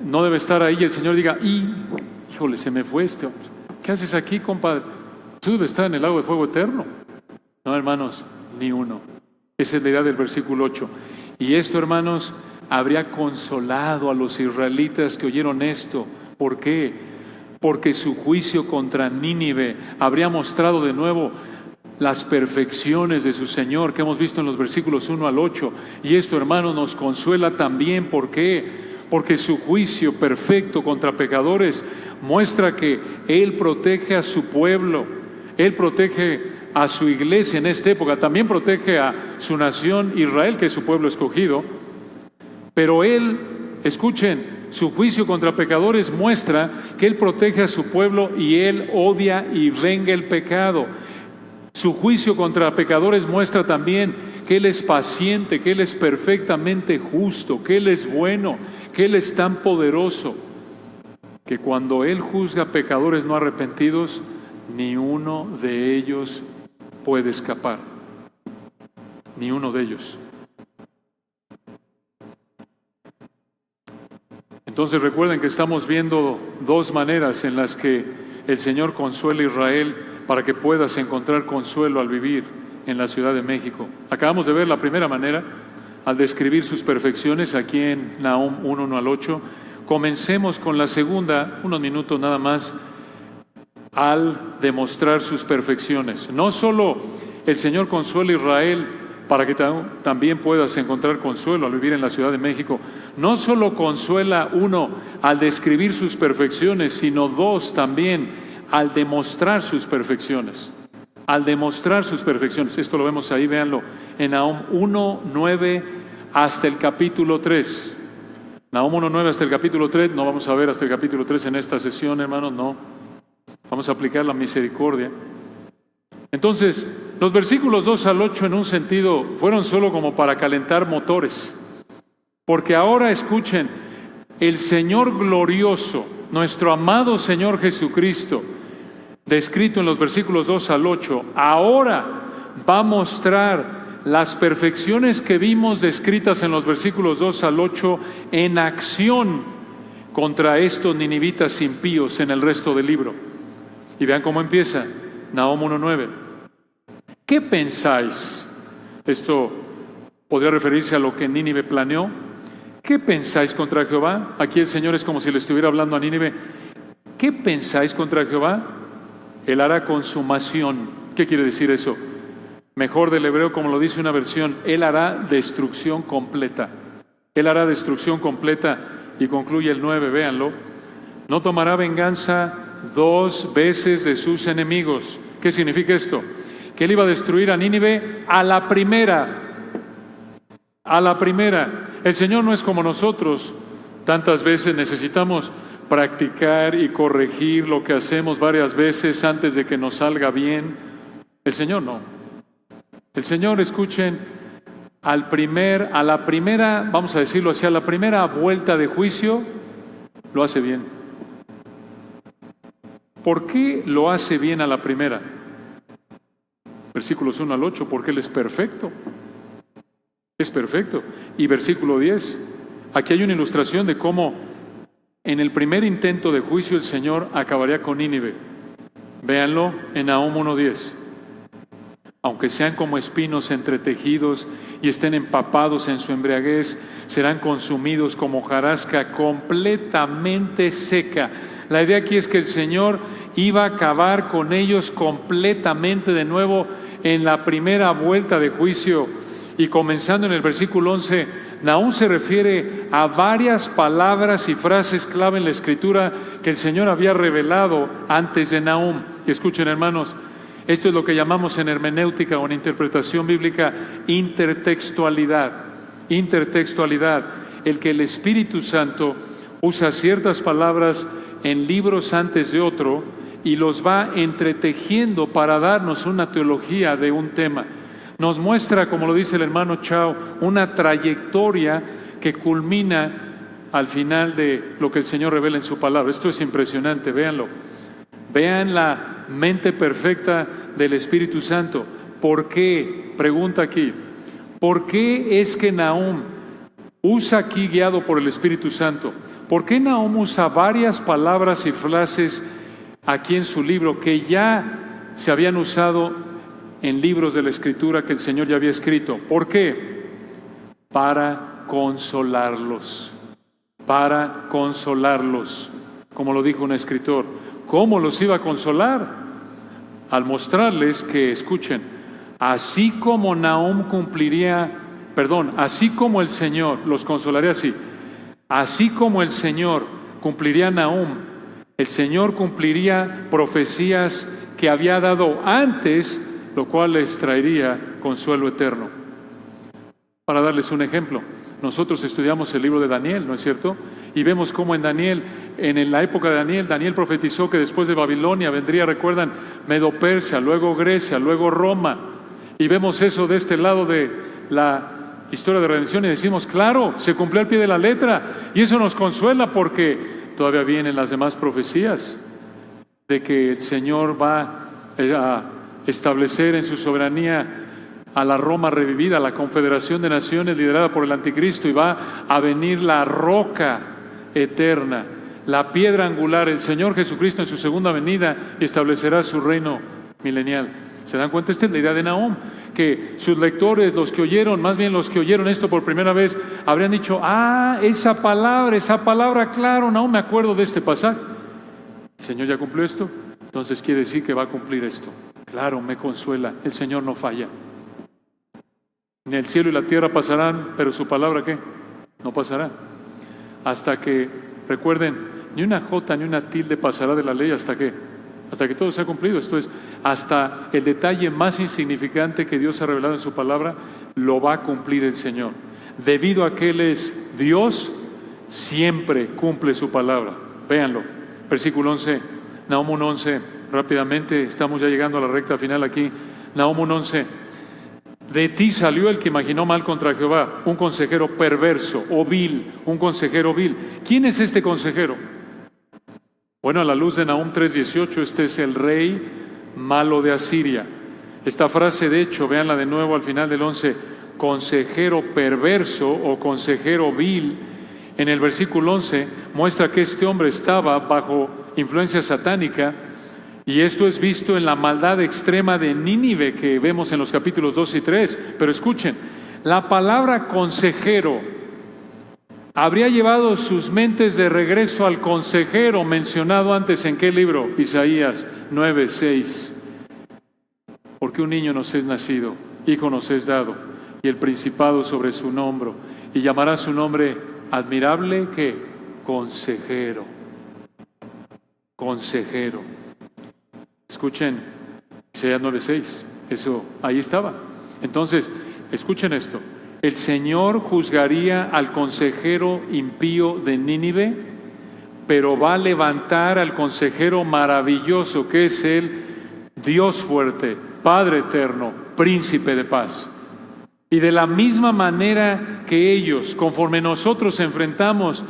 no debe estar ahí y el Señor diga, híjole, se me fue este hombre. ¿Qué haces aquí, compadre? Tú debes estar en el lago de fuego eterno. No, hermanos, ni uno. Esa es la idea del versículo 8. Y esto, hermanos, habría consolado a los israelitas que oyeron esto. ¿Por qué? Porque su juicio contra Nínive habría mostrado de nuevo las perfecciones de su Señor que hemos visto en los versículos 1 al 8. Y esto, hermanos, nos consuela también. ¿Por qué? Porque su juicio perfecto contra pecadores muestra que Él protege a su pueblo, Él protege a su iglesia en esta época, también protege a su nación Israel, que es su pueblo escogido. Pero Él, escuchen, su juicio contra pecadores muestra que Él protege a su pueblo y Él odia y venga el pecado. Su juicio contra pecadores muestra también que Él es paciente, que Él es perfectamente justo, que Él es bueno, que Él es tan poderoso, que cuando Él juzga pecadores no arrepentidos, ni uno de ellos puede escapar. Ni uno de ellos. Entonces recuerden que estamos viendo dos maneras en las que el Señor consuela a Israel para que puedas encontrar consuelo al vivir en la Ciudad de México. Acabamos de ver la primera manera al describir sus perfecciones aquí en Nahum 1, 1 al 8. Comencemos con la segunda, unos minutos nada más, al demostrar sus perfecciones. No solo el Señor consuela a Israel para que también puedas encontrar consuelo al vivir en la Ciudad de México. No solo consuela uno al describir sus perfecciones, sino dos también al demostrar sus perfecciones. Al demostrar sus perfecciones. Esto lo vemos ahí, véanlo, en Nahum 1, 9 hasta el capítulo 3. Nahum 1, 9 hasta el capítulo 3. No vamos a ver hasta el capítulo 3 en esta sesión, hermanos, no. Vamos a aplicar la misericordia. Entonces, los versículos 2 al 8 en un sentido fueron solo como para calentar motores. Porque ahora escuchen, el Señor glorioso, nuestro amado Señor Jesucristo, descrito en los versículos 2 al 8, ahora va a mostrar las perfecciones que vimos descritas en los versículos 2 al 8 en acción contra estos ninivitas impíos en el resto del libro. Y vean cómo empieza, Nahum 1:9. ¿Qué pensáis? Esto podría referirse a lo que Nínive planeó. ¿Qué pensáis contra Jehová? Aquí el Señor es como si le estuviera hablando a Nínive. ¿Qué pensáis contra Jehová? Él hará consumación. ¿Qué quiere decir eso? Mejor del hebreo, como lo dice una versión, Él hará destrucción completa. Él hará destrucción completa. Y concluye el 9, véanlo. No tomará venganza 2 veces de sus enemigos. ¿Qué significa esto? Que Él iba a destruir a Nínive a la primera. A la primera. El Señor no es como nosotros. Tantas veces necesitamos practicar y corregir lo que hacemos varias veces antes de que nos salga bien. El Señor no. El Señor, escuchen, a la primera, vamos a decirlo así, a la primera vuelta de juicio, lo hace bien. ¿Por qué lo hace bien a la primera? Versículos 1 al 8, porque Él es perfecto. Es perfecto. Y versículo 10, aquí hay una ilustración de cómo en el primer intento de juicio el Señor acabaría con Nínive. Véanlo en Nahum 1:10. Aunque sean como espinos entretejidos y estén empapados en su embriaguez, serán consumidos como hojarasca completamente seca. La idea aquí es que el Señor iba a acabar con ellos completamente de nuevo en la primera vuelta de juicio. Y comenzando en el versículo 11, Nahum se refiere a varias palabras y frases clave en la Escritura que el Señor había revelado antes de Nahum. Y escuchen, hermanos, esto es lo que llamamos en hermenéutica o en interpretación bíblica intertextualidad. Intertextualidad, el que el Espíritu Santo usa ciertas palabras en libros antes de otro y los va entretejiendo para darnos una teología de un tema. Nos muestra, como lo dice el hermano Chao, una trayectoria que culmina al final de lo que el Señor revela en su palabra. Esto es impresionante, véanlo. Vean la mente perfecta del Espíritu Santo. ¿Por qué? Pregunta aquí. ¿Por qué es que Nahum usa aquí, guiado por el Espíritu Santo? ¿Por qué Nahum usa varias palabras y frases aquí en su libro que ya se habían usado en libros de la Escritura que el Señor ya había escrito? ¿Por qué? Para consolarlos. Para consolarlos. Como lo dijo un escritor. ¿Cómo los iba a consolar? Al mostrarles que, escuchen, así como Nahum así como el Señor, los consolaría así, así como el Señor cumpliría Nahum, el Señor cumpliría profecías que había dado antes, lo cual les traería consuelo eterno. Para darles un ejemplo, nosotros estudiamos el libro de Daniel, ¿no es cierto? Y vemos cómo en Daniel, en la época de Daniel profetizó que después de Babilonia vendría, recuerdan, Medo-Persia, luego Grecia, luego Roma. Y vemos eso de este lado de la historia de redención y decimos, claro, se cumplió al pie de la letra. Y eso nos consuela porque todavía vienen las demás profecías de que el Señor va a establecer en su soberanía a la Roma revivida, la confederación de naciones liderada por el anticristo, y va a venir la roca eterna, la piedra angular, el Señor Jesucristo en su segunda venida, y establecerá su reino milenial. ¿Se dan cuenta? Esta es la idea de Nahum, que sus lectores, los que oyeron esto por primera vez, habrían dicho, esa palabra, claro, Nahum, me acuerdo de este pasaje. ¿El Señor ya cumplió esto? Entonces quiere decir que va a cumplir esto. Claro, me consuela, el Señor no falla. Ni el cielo y la tierra pasarán, pero su palabra, ¿qué? No pasará. Hasta que, recuerden, ni una jota ni una tilde pasará de la ley, ¿hasta qué? Hasta que todo sea cumplido. Esto es, hasta el detalle más insignificante que Dios ha revelado en su palabra, lo va a cumplir el Señor. Debido a que Él es Dios, siempre cumple su palabra. Véanlo. Versículo 11, Nahum 1:11, rápidamente, estamos ya llegando a la recta final aquí. Nahum 1:11. De ti salió el que imaginó mal contra Jehová, un consejero perverso o vil, un consejero vil. ¿Quién es este consejero? Bueno, a la luz de Nahum 3:18, este es el rey malo de Asiria. Esta frase, de hecho, véanla de nuevo al final del 11, consejero perverso o consejero vil, en el versículo 11, muestra que este hombre estaba bajo influencia satánica. Y esto es visto en la maldad extrema de Nínive que vemos en los capítulos 2 y 3. Pero escuchen, la palabra consejero habría llevado sus mentes de regreso al consejero mencionado antes en ¿qué libro? Isaías 9:6. Porque un niño nos es nacido, hijo nos es dado, y el principado sobre su hombro, y llamará su nombre admirable, ¿qué? Consejero. Consejero. Escuchen, Isaías 9:6, eso ahí estaba. Entonces, escuchen esto. El Señor juzgaría al consejero impío de Nínive, pero va a levantar al consejero maravilloso, que es el Dios fuerte, Padre eterno, príncipe de paz. Y de la misma manera que ellos, conforme nosotros enfrentamos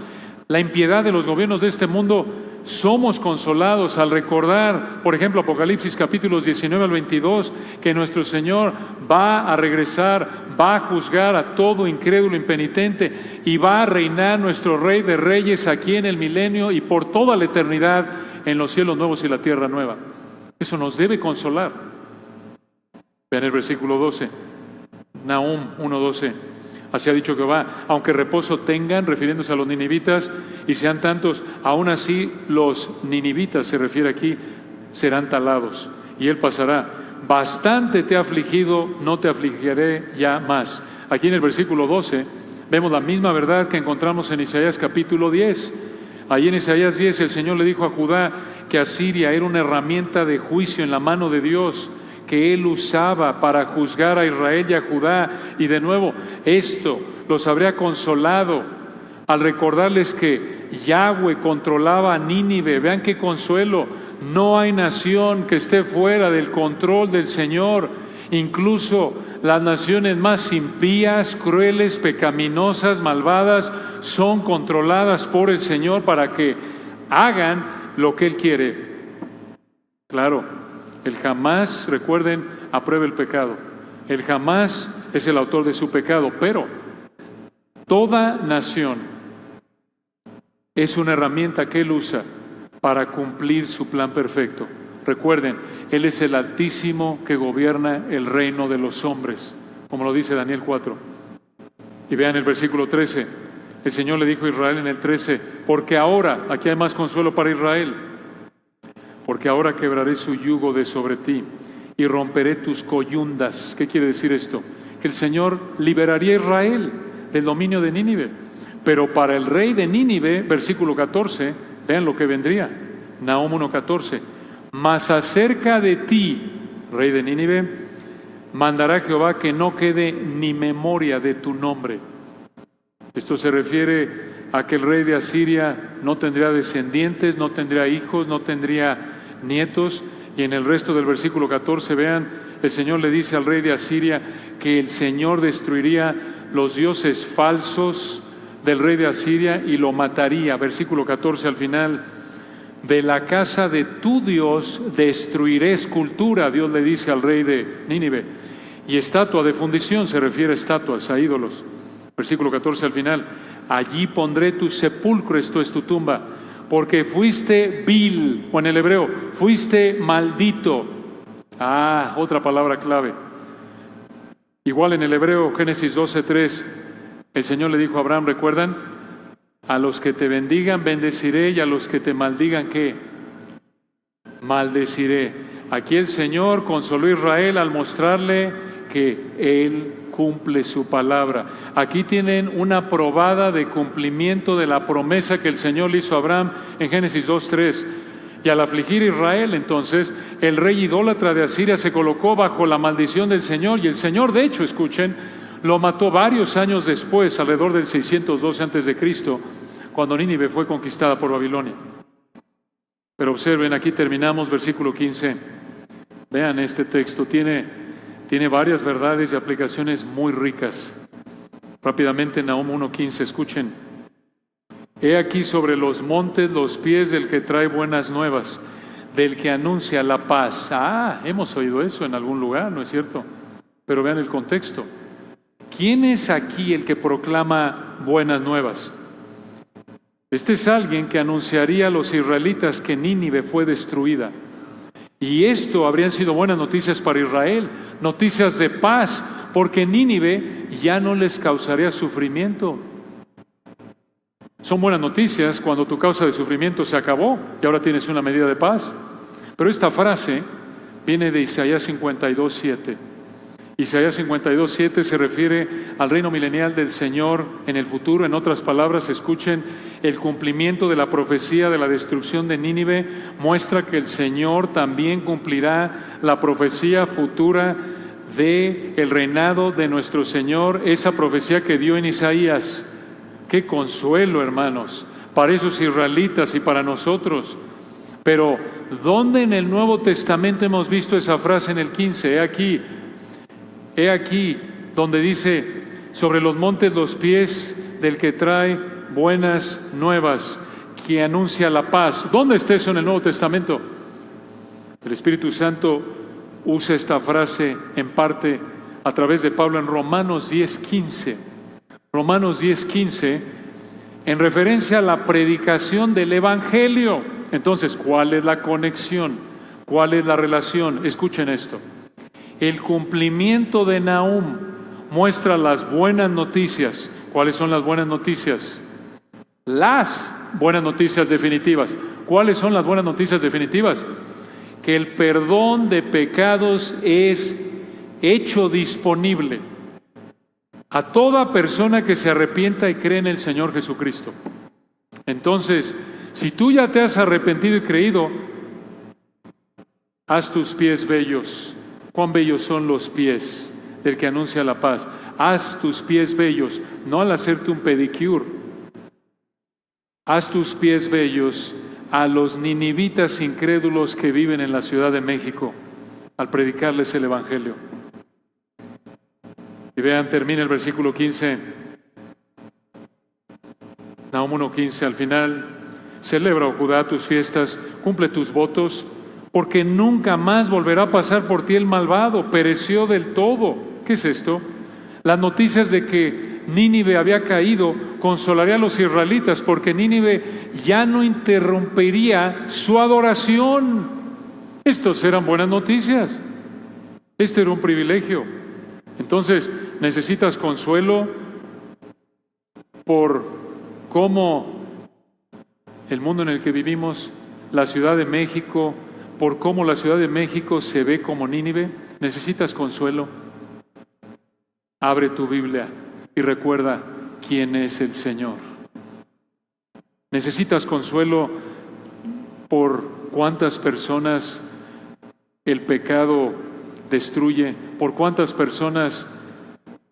la impiedad de los gobiernos de este mundo, somos consolados al recordar, por ejemplo, Apocalipsis capítulos 19 al 22, que nuestro Señor va a regresar, va a juzgar a todo incrédulo impenitente y va a reinar nuestro Rey de Reyes aquí en el milenio y por toda la eternidad en los cielos nuevos y la tierra nueva. Eso nos debe consolar. Vean el versículo 12, Nahum 1:12. Así ha dicho Jehová, aunque reposo tengan, refiriéndose a los ninivitas, y sean tantos, aún así los ninivitas, se refiere aquí, serán talados. Y él pasará. Bastante te he afligido, no te afligiré ya más. Aquí en el versículo 12 vemos la misma verdad que encontramos en Isaías capítulo 10. Allí en Isaías 10 el Señor le dijo a Judá que Asiria era una herramienta de juicio en la mano de Dios, que Él usaba para juzgar a Israel y a Judá. Y de nuevo, esto los habría consolado al recordarles que Yahweh controlaba a Nínive. Vean qué consuelo. No hay nación que esté fuera del control del Señor. Incluso las naciones más impías, crueles, pecaminosas, malvadas, son controladas por el Señor para que hagan lo que Él quiere. Claro. El jamás, recuerden, aprueba el pecado. El jamás es el autor de su pecado, pero toda nación es una herramienta que Él usa para cumplir su plan perfecto. Recuerden, Él es el Altísimo que gobierna el reino de los hombres, como lo dice Daniel 4. Y vean el versículo 13. El Señor le dijo a Israel en el 13, porque ahora, aquí hay más consuelo para Israel, porque ahora quebraré su yugo de sobre ti y romperé tus coyundas. ¿Qué quiere decir esto? Que el Señor liberaría a Israel del dominio de Nínive. Pero para el rey de Nínive, versículo 14, vean lo que vendría. Nahum 1:14. Mas acerca de ti, rey de Nínive, mandará Jehová que no quede ni memoria de tu nombre. Esto se refiere a que el rey de Asiria no tendría descendientes, no tendría hijos, no tendría nietos. Y en el resto del versículo 14, vean, el Señor le dice al rey de Asiria que el Señor destruiría los dioses falsos del rey de Asiria y lo mataría. Versículo 14 al final, de la casa de tu Dios destruiré escultura, Dios le dice al rey de Nínive, y estatua de fundición, se refiere a estatuas, a ídolos. Versículo 14 al final, allí pondré tu sepulcro, esto es tu tumba, porque fuiste vil, o en el hebreo, fuiste maldito. Otra palabra clave. Igual en el hebreo, Génesis 12:3, el Señor le dijo a Abraham, ¿recuerdan? A los que te bendigan, bendeciré, y a los que te maldigan, ¿qué? Maldeciré. Aquí el Señor consoló a Israel al mostrarle que Él cumple su palabra. Aquí tienen una probada de cumplimiento de la promesa que el Señor le hizo a Abraham en Génesis 2:3. Y al afligir a Israel, entonces, el rey idólatra de Asiria se colocó bajo la maldición del Señor, y el Señor, de hecho, escuchen, lo mató varios años después, alrededor del 612 a.C., cuando Nínive fue conquistada por Babilonia. Pero observen, aquí terminamos, versículo 15. Vean este texto, tiene varias verdades y aplicaciones muy ricas. Rápidamente, Nahum 1:15, escuchen. He aquí sobre los montes los pies del que trae buenas nuevas, del que anuncia la paz. Hemos oído eso en algún lugar, ¿no es cierto? Pero vean el contexto. ¿Quién es aquí el que proclama buenas nuevas? Este es alguien que anunciaría a los israelitas que Nínive fue destruida. Y esto habrían sido buenas noticias para Israel, noticias de paz, porque Nínive ya no les causaría sufrimiento. Son buenas noticias cuando tu causa de sufrimiento se acabó y ahora tienes una medida de paz. Pero esta frase viene de Isaías 52:7. Isaías 52:7 se refiere al reino milenial del Señor en el futuro. En otras palabras, escuchen, el cumplimiento de la profecía de la destrucción de Nínive muestra que el Señor también cumplirá la profecía futura de el reinado de nuestro Señor, esa profecía que dio en Isaías. ¡Qué consuelo, hermanos, para esos israelitas y para nosotros! Pero, ¿dónde en el Nuevo Testamento hemos visto esa frase en el 15? He aquí, donde dice, sobre los montes los pies del que trae buenas nuevas. que anuncia la paz. ¿Dónde está eso en el Nuevo Testamento? El Espíritu Santo usa esta frase en parte a través de Pablo en Romanos 10:15. Romanos 10:15, en referencia a la predicación del Evangelio. Entonces, ¿cuál es la conexión? ¿Cuál es la relación? Escuchen esto. El cumplimiento de Nahum muestra las buenas noticias. ¿Cuáles son las buenas noticias? Las buenas noticias definitivas. ¿Cuáles son las buenas noticias definitivas? Que el perdón de pecados es hecho disponible a toda persona que se arrepienta y cree en el Señor Jesucristo. Entonces, si tú ya te has arrepentido y creído, haz tus pies bellos. ¿Cuán bellos son los pies del que anuncia la paz? Haz tus pies bellos, no al hacerte un pedicure. Haz tus pies bellos a los ninivitas incrédulos que viven en la Ciudad de México al predicarles el Evangelio. Y vean, termina el versículo 15. Nahum 1:15, al final: celebra, oh Judá, tus fiestas, cumple tus votos, porque nunca más volverá a pasar por ti el malvado, pereció del todo. ¿Qué es esto? Las noticias de que Nínive había caído consolaría a los israelitas, porque Nínive ya no interrumpiría su adoración. Estos eran buenas noticias. Este era un privilegio. Entonces, necesitas consuelo por cómo el mundo en el que vivimos, la Ciudad de México, por cómo la Ciudad de México se ve como Nínive. Necesitas consuelo. Abre tu Biblia y recuerda quién es el Señor. Necesitas consuelo por cuántas personas el pecado destruye, por cuántas personas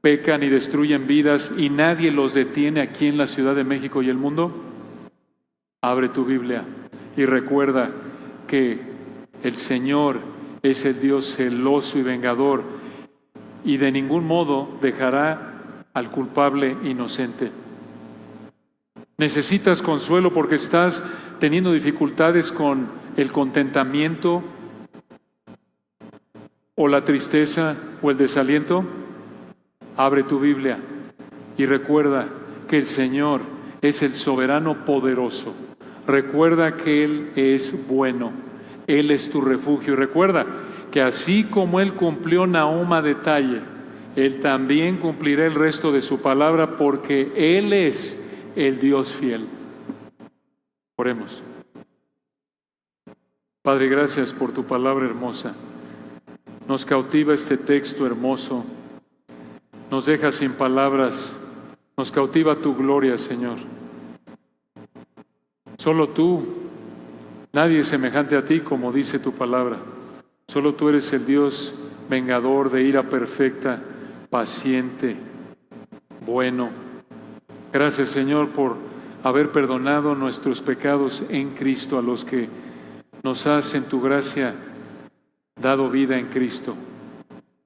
pecan y destruyen vidas y nadie los detiene aquí en la Ciudad de México y el mundo. Abre tu Biblia y recuerda que el Señor es el Dios celoso y vengador y de ningún modo dejará al culpable inocente. Necesitas consuelo porque estás teniendo dificultades con el contentamiento o la tristeza o el desaliento. Abre tu Biblia y recuerda que el Señor es el soberano poderoso. Recuerda que Él es bueno, Él es tu refugio. Y recuerda que así como Él cumplió Nahum a detalle, Él también cumplirá el resto de su palabra, porque Él es el Dios fiel. Oremos. Padre, gracias por tu palabra hermosa. Nos cautiva este texto hermoso. Nos deja sin palabras. Nos cautiva tu gloria, Señor. Solo tú, nadie es semejante a ti, como dice tu palabra. Solo tú eres el Dios vengador, de ira perfecta, paciente, bueno. Gracias, Señor, por haber perdonado nuestros pecados en Cristo, a los que nos has en tu gracia dado vida en Cristo.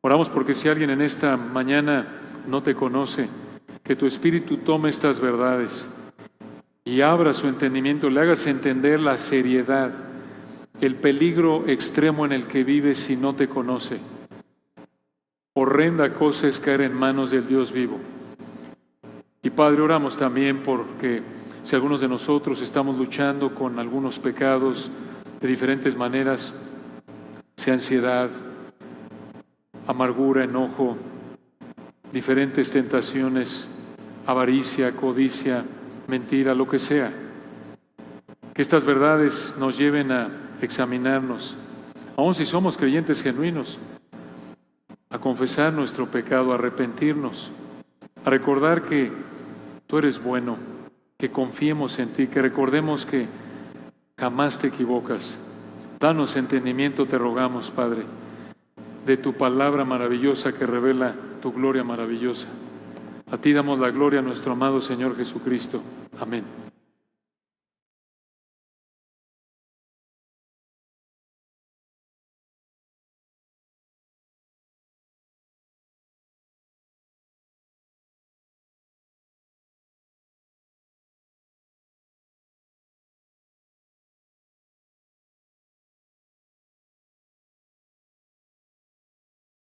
Oramos porque si alguien en esta mañana no te conoce, que tu Espíritu tome estas verdades y abra su entendimiento, le hagas entender la seriedad, el peligro extremo en el que vive si no te conoce. Horrenda cosa es caer en manos del Dios vivo. Y Padre, oramos también porque si algunos de nosotros estamos luchando con algunos pecados de diferentes maneras, sea ansiedad, amargura, enojo, diferentes tentaciones, avaricia, codicia, mentira, lo que sea, que estas verdades nos lleven a examinarnos, aun si somos creyentes genuinos, a confesar nuestro pecado, a arrepentirnos, a recordar que tú eres bueno, que confiemos en ti, que recordemos que jamás te equivocas. Danos entendimiento, te rogamos, Padre, de tu palabra maravillosa que revela tu gloria maravillosa. A ti damos la gloria a nuestro amado Señor Jesucristo. Amén.